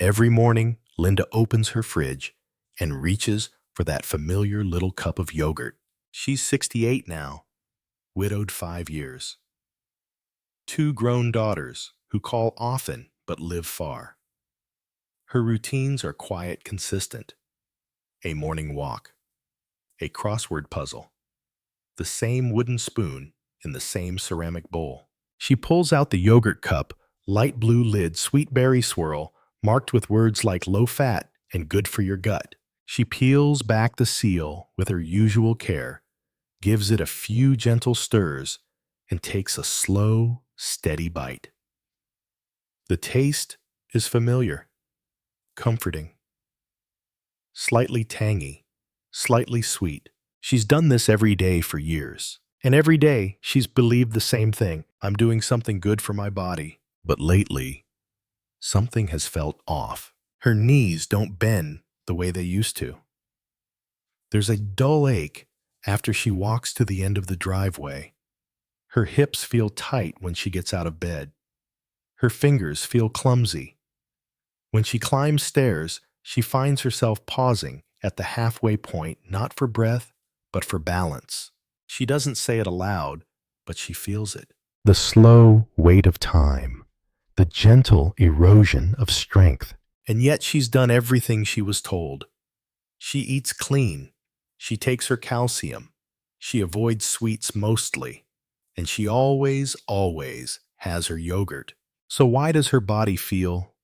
Every morning, Linda opens her fridge and reaches for that familiar little cup of yogurt. She's 68 now, widowed 5 years. Two grown daughters who call often but live far. Her routines are quiet, consistent. A morning walk, a crossword puzzle, the same wooden spoon in the same ceramic bowl. She pulls out the yogurt cup, light blue lid, sweet berry swirl, marked with words like low fat and good for your gut. She peels back the seal with her usual care, gives it a few gentle stirs, and takes a slow, steady bite. The taste is familiar, comforting, slightly tangy, slightly sweet. She's done this every day for years. And every day, she's believed the same thing. I'm doing something good for my body. But lately, something has felt off. Her knees don't bend the way they used to. There's a dull ache after she walks to the end of the driveway. Her hips feel tight when she gets out of bed. Her fingers feel clumsy. When she climbs stairs, she finds herself pausing at the halfway point, not for breath, but for balance. She doesn't say it aloud, but she feels it. The slow weight of time, the gentle erosion of strength. And yet she's done everything she was told. She eats clean. She takes her calcium. She avoids sweets mostly. And she always has her yogurt. So why does her body feel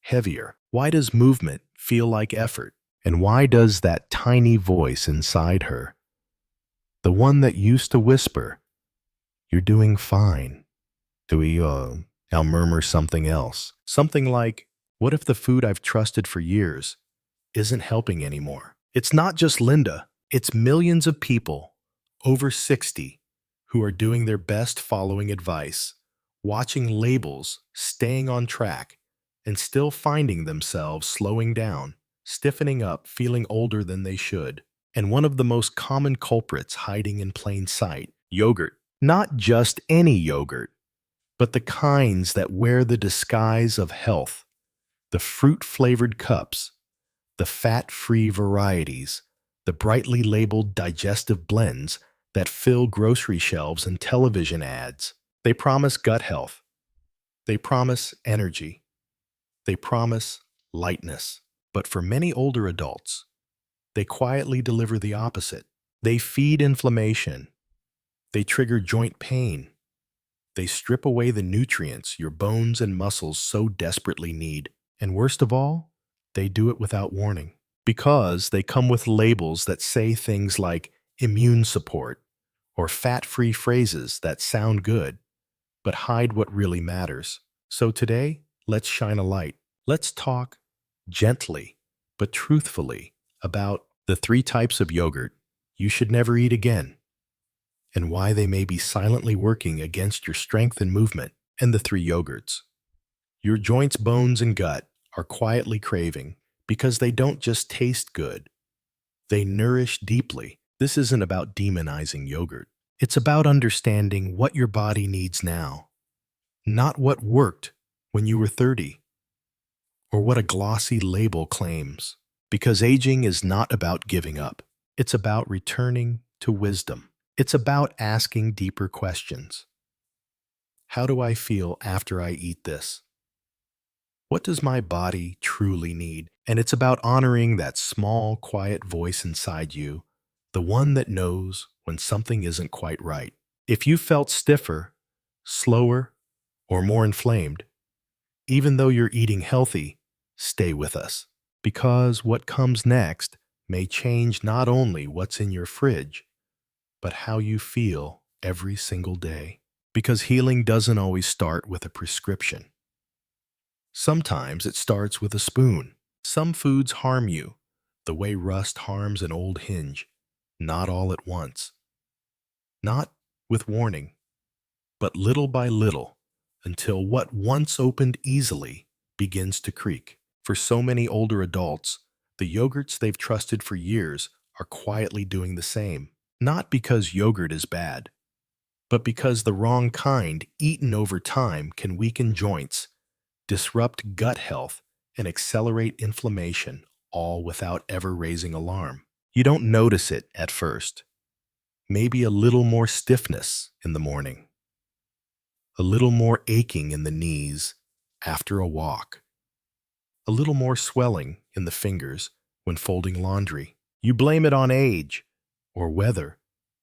heavier? Why does movement feel like effort? And why does that tiny voice inside her, the one that used to whisper, "You're doing fine," now murmur something else? Something like, what if the food I've trusted for years isn't helping anymore? It's not just Linda. It's millions of people over 60 who are doing their best following advice, watching labels, staying on track, and still finding themselves slowing down, stiffening up, feeling older than they should. And one of the most common culprits hiding in plain sight, yogurt. Not just any yogurt, but the kinds that wear the disguise of health. The fruit-flavored cups, the fat-free varieties, the brightly labeled digestive blends that fill grocery shelves and television ads. They promise gut health. They promise energy. They promise lightness. But for many older adults, they quietly deliver the opposite. They feed inflammation. They trigger joint pain. They strip away the nutrients your bones and muscles so desperately need. And worst of all, they do it without warning. Because they come with labels that say things like immune support or fat-free phrases that sound good, but hide what really matters. So today, let's shine a light. Let's talk gently, but truthfully about the 3 types of yogurt you should never eat again, and why they may be silently working against your strength and movement, and the 3 yogurts your joints, bones, and gut are quietly craving because they don't just taste good, they nourish deeply. This isn't about demonizing yogurt. It's about understanding what your body needs now, not what worked when you were 30, or what a glossy label claims. Because aging is not about giving up. It's about returning to wisdom. It's about asking deeper questions. How do I feel after I eat this? What does my body truly need? And it's about honoring that small, quiet voice inside you, the one that knows when something isn't quite right. If you felt stiffer, slower, or more inflamed, even though you're eating healthy, stay with us. Because what comes next may change not only what's in your fridge, but how you feel every single day. Because healing doesn't always start with a prescription. Sometimes it starts with a spoon. Some foods harm you, the way rust harms an old hinge, not all at once. Not with warning, but little by little, until what once opened easily begins to creak. For so many older adults, the yogurts they've trusted for years are quietly doing the same. Not because yogurt is bad, but because the wrong kind, eaten over time, can weaken joints, disrupt gut health, and accelerate inflammation, all without ever raising alarm. You don't notice it at first. Maybe a little more stiffness in the morning, a little more aching in the knees after a walk, a little more swelling in the fingers when folding laundry. You blame it on age, or weather,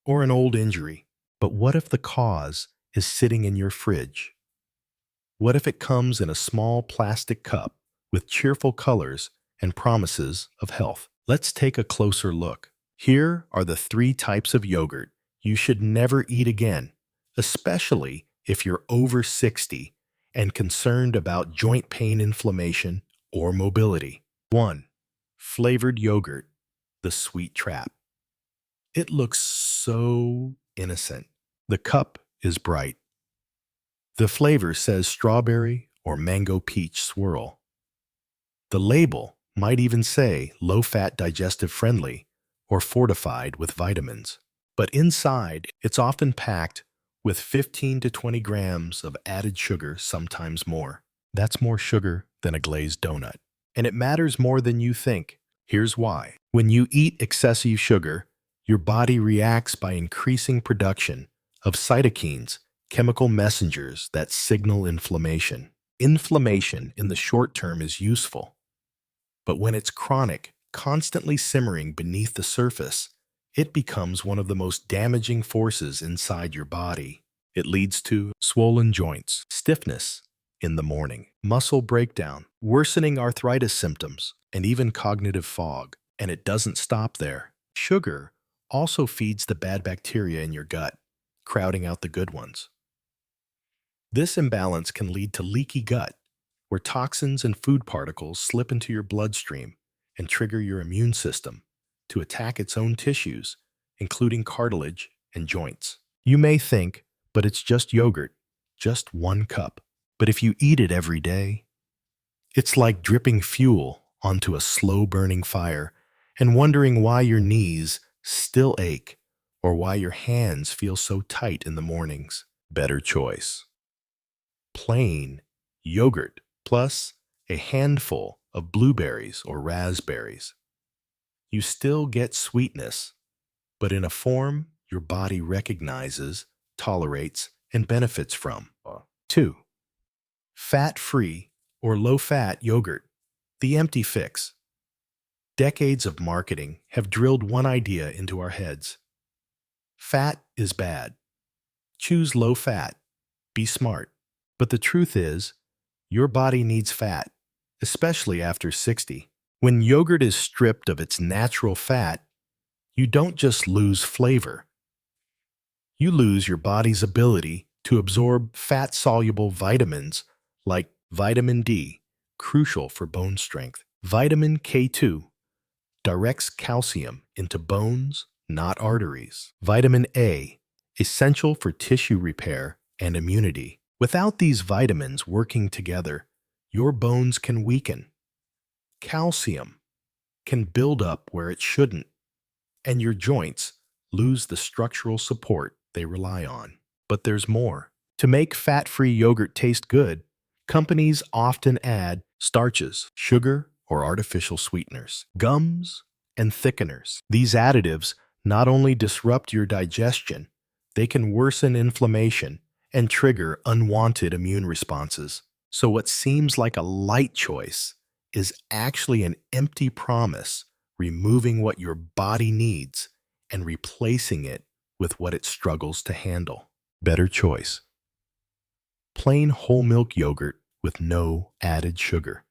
or an old injury. But what if the cause is sitting in your fridge? What if it comes in a small plastic cup with cheerful colors and promises of health? Let's take a closer look. Here are the 3 types of yogurt you should never eat again, especially if you're over 60 and concerned about joint pain, inflammation, or mobility. 1. Flavored yogurt, the sweet trap. It looks so innocent. The cup is bright. The flavor says strawberry or mango peach swirl. The label might even say low-fat, digestive friendly, or fortified with vitamins. But inside, it's often packed with 15 to 20 grams of added sugar, sometimes more. That's more sugar than a glazed donut. And it matters more than you think. Here's why. When you eat excessive sugar, your body reacts by increasing production of cytokines, chemical messengers that signal inflammation. Inflammation in the short term is useful, but when it's chronic, constantly simmering beneath the surface, it becomes one of the most damaging forces inside your body. It leads to swollen joints, stiffness in the morning, muscle breakdown, worsening arthritis symptoms, and even cognitive fog. And it doesn't stop there. Sugar also feeds the bad bacteria in your gut, crowding out the good ones. This imbalance can lead to leaky gut, where toxins and food particles slip into your bloodstream and trigger your immune system to attack its own tissues, including cartilage and joints. You may think, but it's just yogurt, just 1 cup. But if you eat it every day, it's like dripping fuel onto a slow-burning fire and wondering why your knees still ache or why your hands feel so tight in the mornings. Better choice. Plain yogurt plus a handful of blueberries or raspberries. You still get sweetness, but in a form your body recognizes, tolerates, and benefits from. 2. Fat-free or low-fat yogurt, the empty fix. Decades of marketing have drilled one idea into our heads. Fat is bad. Choose low fat. Be smart. But the truth is, your body needs fat, especially after 60. When yogurt is stripped of its natural fat, you don't just lose flavor. You lose your body's ability to absorb fat-soluble vitamins like vitamin D, crucial for bone strength. Vitamin K2 directs calcium into bones, not arteries. Vitamin A, essential for tissue repair and immunity. Without these vitamins working together, your bones can weaken. Calcium can build up where it shouldn't, and your joints lose the structural support they rely on. But there's more. To make fat-free yogurt taste good, companies often add starches, sugar, or artificial sweeteners, gums, and thickeners. These additives not only disrupt your digestion, they can worsen inflammation and trigger unwanted immune responses. So what seems like a light choice is actually an empty promise, removing what your body needs and replacing it with what it struggles to handle. Better choice. Plain whole milk yogurt with no added sugar.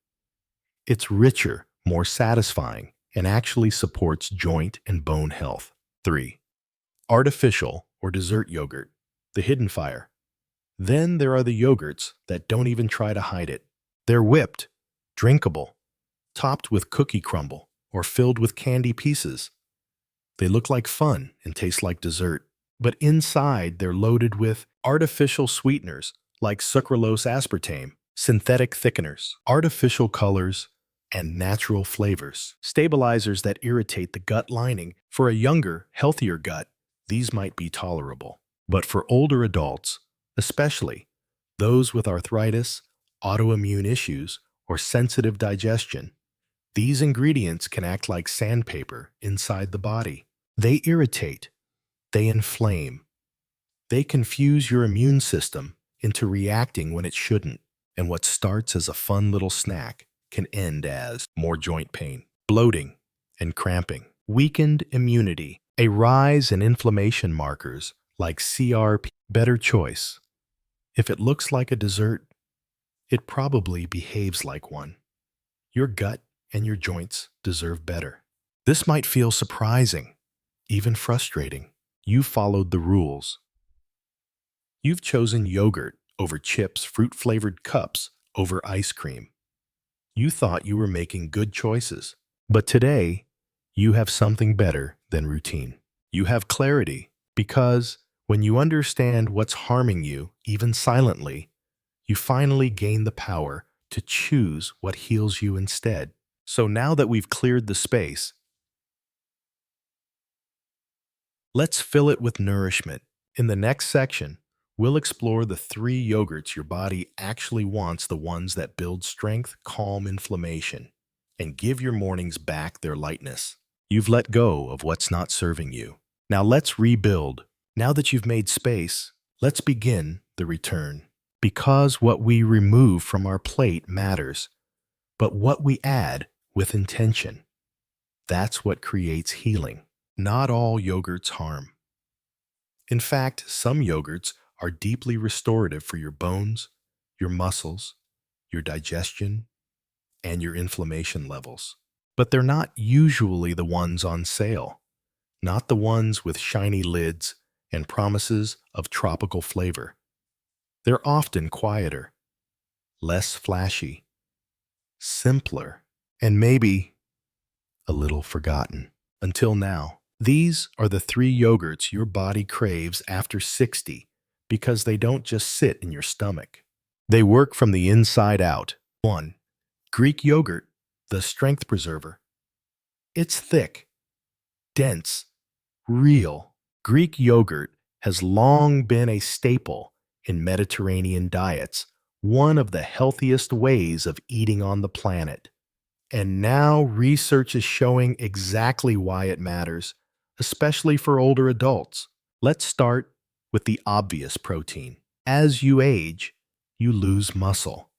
It's richer, more satisfying, and actually supports joint and bone health. 3. Artificial or dessert yogurt, the hidden fire. Then there are the yogurts that don't even try to hide it. They're whipped, drinkable, topped with cookie crumble, or filled with candy pieces. They look like fun and taste like dessert, but inside they're loaded with artificial sweeteners like sucralose aspartame, synthetic thickeners, artificial colors, and natural flavors. Stabilizers that irritate the gut lining. For a younger, healthier gut, these might be tolerable. But for older adults, especially those with arthritis, autoimmune issues, or sensitive digestion. These ingredients can act like sandpaper inside the body. They irritate, they inflame, they confuse your immune system into reacting when it shouldn't. And what starts as a fun little snack can end as more joint pain, bloating, and cramping, weakened immunity, a rise in inflammation markers like CRP. Better choice. If it looks like a dessert, it probably behaves like one. Your gut and your joints deserve better. This might feel surprising, even frustrating. You followed the rules. You've chosen yogurt over chips, fruit-flavored cups over ice cream. You thought you were making good choices. But today, you have something better than routine. You have clarity, because when you understand what's harming you, even silently, you finally gain the power to choose what heals you instead. So now that we've cleared the space, let's fill it with nourishment. In the next section, we'll explore the 3 yogurts your body actually wants, the ones that build strength, calm inflammation, and give your mornings back their lightness. You've let go of what's not serving you. Now let's rebuild. Now that you've made space, let's begin the return. Because what we remove from our plate matters, but what we add with intention, that's what creates healing. Not all yogurts harm. In fact, some yogurts are deeply restorative for your bones, your muscles, your digestion, and your inflammation levels. But they're not usually the ones on sale, not the ones with shiny lids and promises of tropical flavor. They're often quieter, less flashy, simpler, and maybe a little forgotten. Until now, these are the 3 yogurts your body craves after 60 because they don't just sit in your stomach. They work from the inside out. 1. Greek yogurt, the strength preserver. It's thick, dense, real. Greek yogurt has long been a staple in Mediterranean diets, one of the healthiest ways of eating on the planet. And now research is showing exactly why it matters, especially for older adults. Let's start with the obvious protein. As you age, you lose muscle.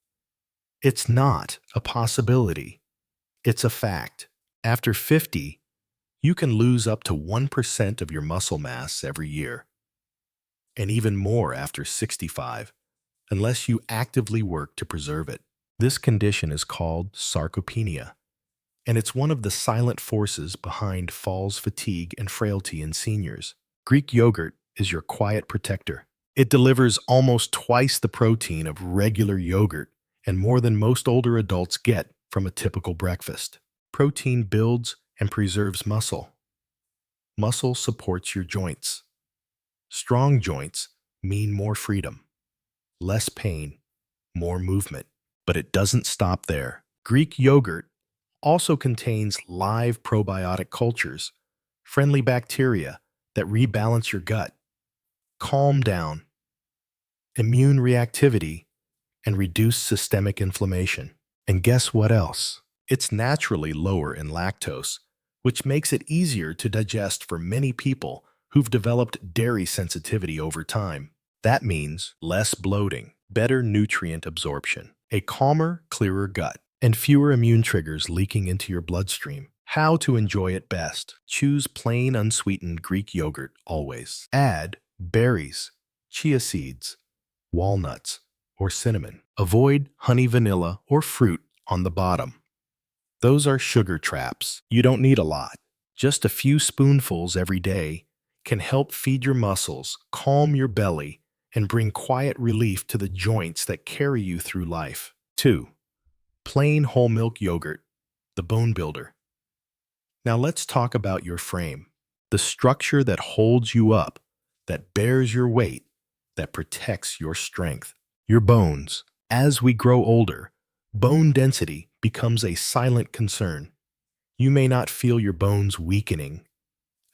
It's not a possibility. It's a fact. After 50, you can lose up to 1% of your muscle mass every year, and even more after 65, unless you actively work to preserve it. This condition is called sarcopenia, and it's one of the silent forces behind falls, fatigue, and frailty in seniors. Greek yogurt is your quiet protector. It delivers almost twice the protein of regular yogurt and more than most older adults get from a typical breakfast. Protein builds and preserves muscle. Muscle supports your joints. Strong joints mean more freedom, less pain, more movement. But it doesn't stop there. Greek yogurt also contains live probiotic cultures, friendly bacteria that rebalance your gut, calm down immune reactivity, and reduce systemic inflammation. And guess what else? It's naturally lower in lactose, which makes it easier to digest for many people who've developed dairy sensitivity over time. That means less bloating, better nutrient absorption, a calmer, clearer gut, and fewer immune triggers leaking into your bloodstream. How to enjoy it best? Choose plain unsweetened Greek yogurt always. Add berries, chia seeds, walnuts, or cinnamon. Avoid honey, vanilla, or fruit on the bottom. Those are sugar traps. You don't need a lot. Just a few spoonfuls every day can help feed your muscles, calm your belly, and bring quiet relief to the joints that carry you through life. 2. Plain whole milk yogurt, the bone builder. Now let's talk about your frame, the structure that holds you up, that bears your weight, that protects your strength. Your bones. As we grow older, bone density becomes a silent concern. You may not feel your bones weakening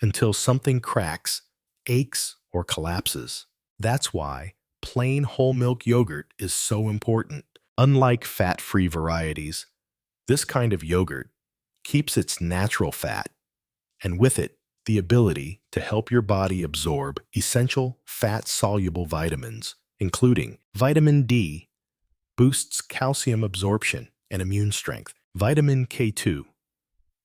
until something cracks, aches, or collapses. That's why plain whole milk yogurt is so important. Unlike fat-free varieties, this kind of yogurt keeps its natural fat, and with it, the ability to help your body absorb essential fat-soluble vitamins, including vitamin D, boosts calcium absorption and immune strength. Vitamin K2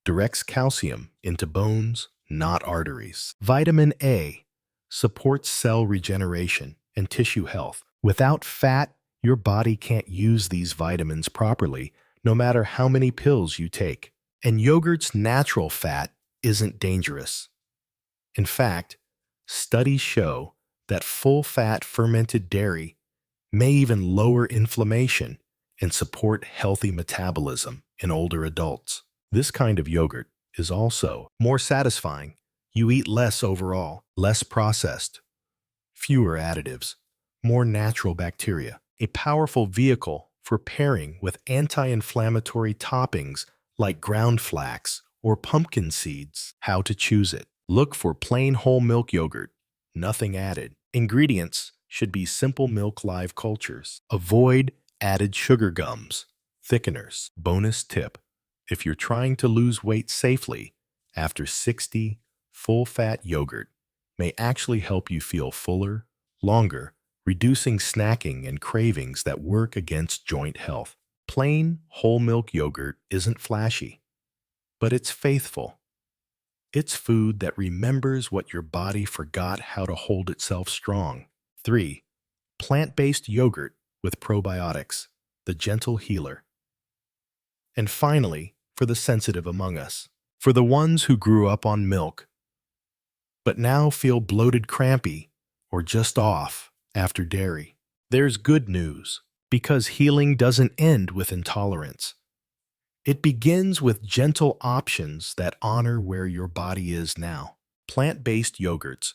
directs calcium into bones, not arteries. Vitamin A supports cell regeneration and tissue health. Without fat, your body can't use these vitamins properly, no matter how many pills you take. And yogurt's natural fat isn't dangerous. In fact, studies show that full-fat fermented dairy may even lower inflammation and support healthy metabolism in older adults. This kind of yogurt is also more satisfying. You eat less overall, less processed, fewer additives, more natural bacteria. A powerful vehicle for pairing with anti-inflammatory toppings like ground flax or pumpkin seeds. How to choose it? Look for plain whole milk yogurt, nothing added. Ingredients should be simple milk live cultures. Avoid added sugar gums, thickeners. Bonus tip: if you're trying to lose weight safely, after 60, full-fat yogurt may actually help you feel fuller, longer, reducing snacking and cravings that work against joint health. Plain whole milk yogurt isn't flashy, but it's faithful. It's food that remembers what your body forgot how to hold itself strong. 3. Plant-based yogurt with probiotics, the gentle healer. And finally, for the sensitive among us, for the ones who grew up on milk, but now feel bloated, crampy, or just off after dairy. There's good news, because healing doesn't end with intolerance. It begins with gentle options that honor where your body is now. Plant-based yogurts,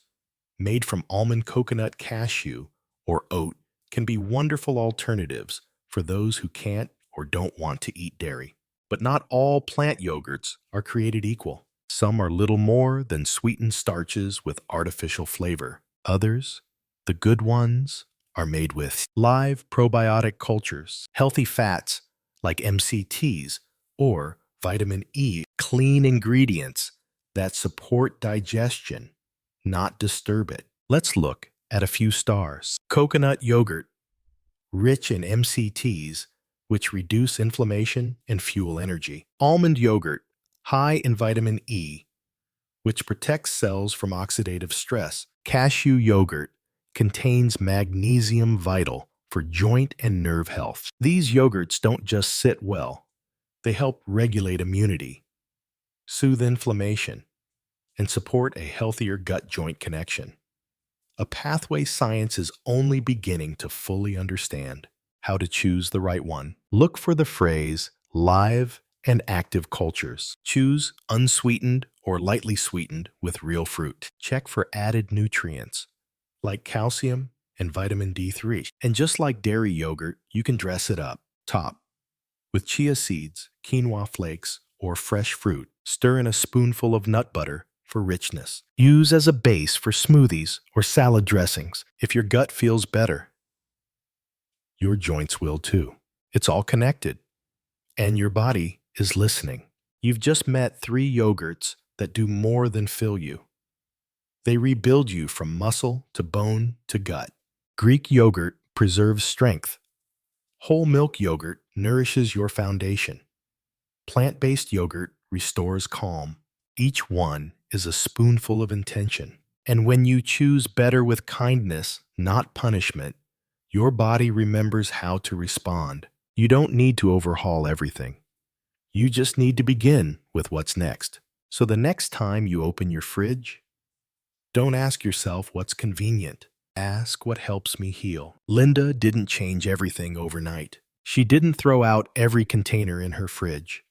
made from almond, coconut, cashew, or oat, can be wonderful alternatives for those who can't or don't want to eat dairy. But not all plant yogurts are created equal. Some are little more than sweetened starches with artificial flavor. Others, the good ones, are made with live probiotic cultures, healthy fats like MCTs, or vitamin E, clean ingredients that support digestion, not disturb it. Let's look at a few stars. Coconut yogurt, rich in MCTs, which reduce inflammation and fuel energy. Almond yogurt, high in vitamin E, which protects cells from oxidative stress. Cashew yogurt contains magnesium, vital for joint and nerve health. These yogurts don't just sit well, they help regulate immunity, soothe inflammation, and support a healthier gut-joint connection. A pathway science is only beginning to fully understand. How to choose the right one. Look for the phrase live and active cultures. Choose unsweetened or lightly sweetened with real fruit. Check for added nutrients like calcium and vitamin D3. And just like dairy yogurt, you can dress it up. Top with chia seeds, quinoa flakes, or fresh fruit. Stir in a spoonful of nut butter for richness. Use as a base for smoothies or salad dressings. If your gut feels better, your joints will too. It's all connected, and your body is listening. You've just met 3 yogurts that do more than fill you. They rebuild you from muscle to bone to gut. Greek yogurt preserves strength. Whole milk yogurt nourishes your foundation. Plant-based yogurt restores calm. Each one is a spoonful of intention. And when you choose better with kindness, not punishment, your body remembers how to respond. You don't need to overhaul everything. You just need to begin with what's next. So the next time you open your fridge, don't ask yourself what's convenient. Ask what helps me heal. Linda didn't change everything overnight. She didn't throw out every container in her fridge.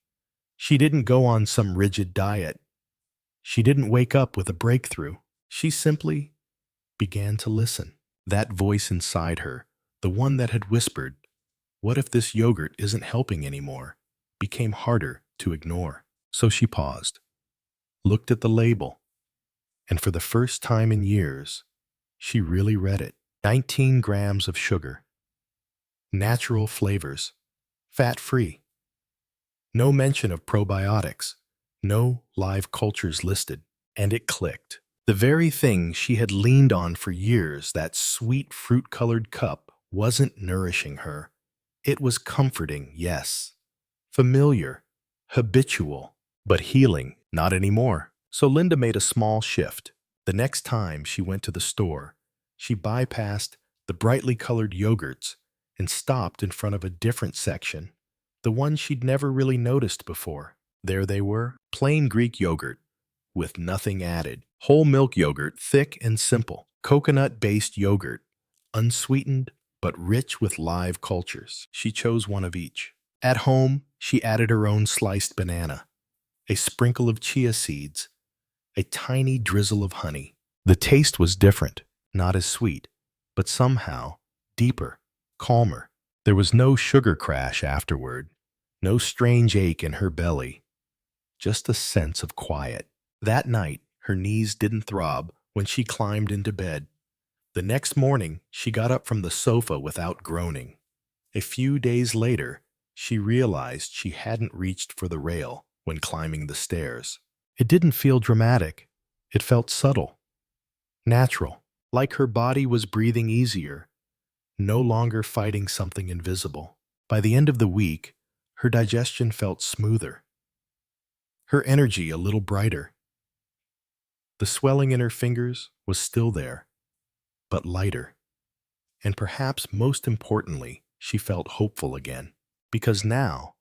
She didn't go on some rigid diet. She didn't wake up with a breakthrough. She simply began to listen. That voice inside her, the one that had whispered, "What if this yogurt isn't helping anymore?" became harder to ignore. So she paused, looked at the label, and for the first time in years, she really read it. 19 grams of sugar, natural flavors, fat-free. No mention of probiotics, no live cultures listed. And it clicked. The very thing she had leaned on for years, that sweet fruit-colored cup, wasn't nourishing her. It was comforting, yes. Familiar, habitual, but healing, not anymore. So Linda made a small shift. The next time she went to the store, she bypassed the brightly colored yogurts and stopped in front of a different section, the one she'd never really noticed before. There they were, plain Greek yogurt, with nothing added. Whole milk yogurt, thick and simple. Coconut-based yogurt, unsweetened but rich with live cultures. She chose one of each. At home, she added her own sliced banana, a sprinkle of chia seeds, a tiny drizzle of honey. The taste was different, not as sweet, but somehow deeper, calmer. There was no sugar crash afterward, no strange ache in her belly, just a sense of quiet. That night, her knees didn't throb when she climbed into bed. The next morning, she got up from the sofa without groaning. A few days later, she realized she hadn't reached for the rail when climbing the stairs. It didn't feel dramatic. It felt subtle, natural, like her body was breathing easier, no longer fighting something invisible. By the end of the week, her digestion felt smoother, her energy a little brighter. The swelling in her fingers was still there, but lighter. And perhaps most importantly, she felt hopeful again. Because now,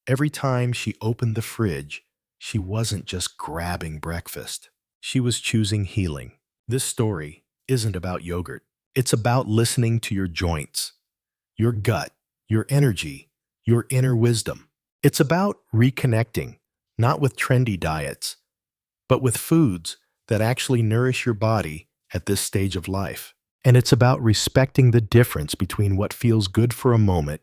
every time she opened the fridge, she wasn't just grabbing breakfast. She was choosing healing. This story isn't about yogurt. It's about listening to your joints, your gut, your energy, your inner wisdom. It's about reconnecting, not with trendy diets, but with foods that actually nourish your body at this stage of life. And it's about respecting the difference between what feels good for a moment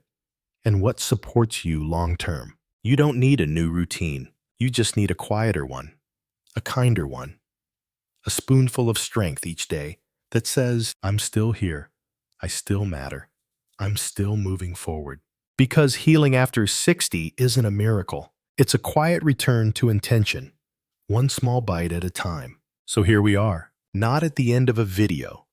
and what supports you long term. You don't need a new routine. You just need a quieter one, a kinder one, a spoonful of strength each day that says, I'm still here, I still matter, I'm still moving forward. Because healing after 60 isn't a miracle. It's a quiet return to intention, one small bite at a time. So here we are, not at the end of a video,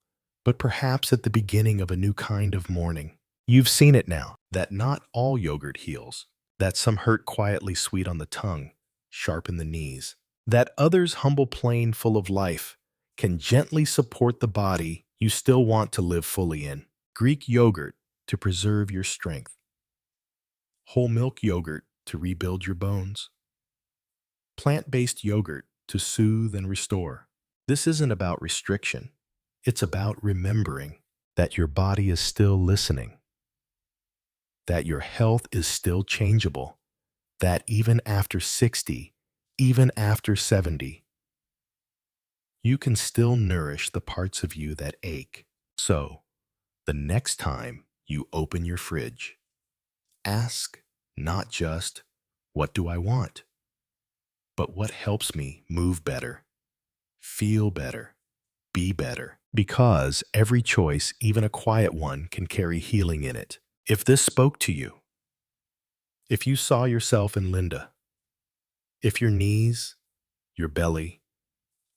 but perhaps at the beginning of a new kind of morning. You've seen it now, that not all yogurt heals, that some hurt quietly sweet on the tongue, sharp in the knees, that others humble plain full of life can gently support the body you still want to live fully in. Greek yogurt to preserve your strength. Whole milk yogurt to rebuild your bones. Plant-based yogurt to soothe and restore. This isn't about restriction. It's about remembering that your body is still listening, that your health is still changeable, that even after 60, even after 70, you can still nourish the parts of you that ache. So, the next time you open your fridge, ask not just, what do I want? But what helps me move better, feel better, be better? Because every choice, even a quiet one, can carry healing in it. If this spoke to you, if you saw yourself in Linda, if your knees, your belly,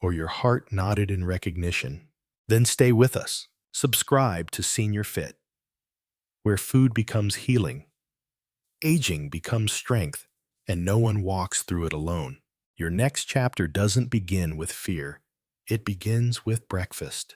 or your heart nodded in recognition, then stay with us. Subscribe to Senior Fit, where food becomes healing, aging becomes strength, and no one walks through it alone. Your next chapter doesn't begin with fear. It begins with breakfast.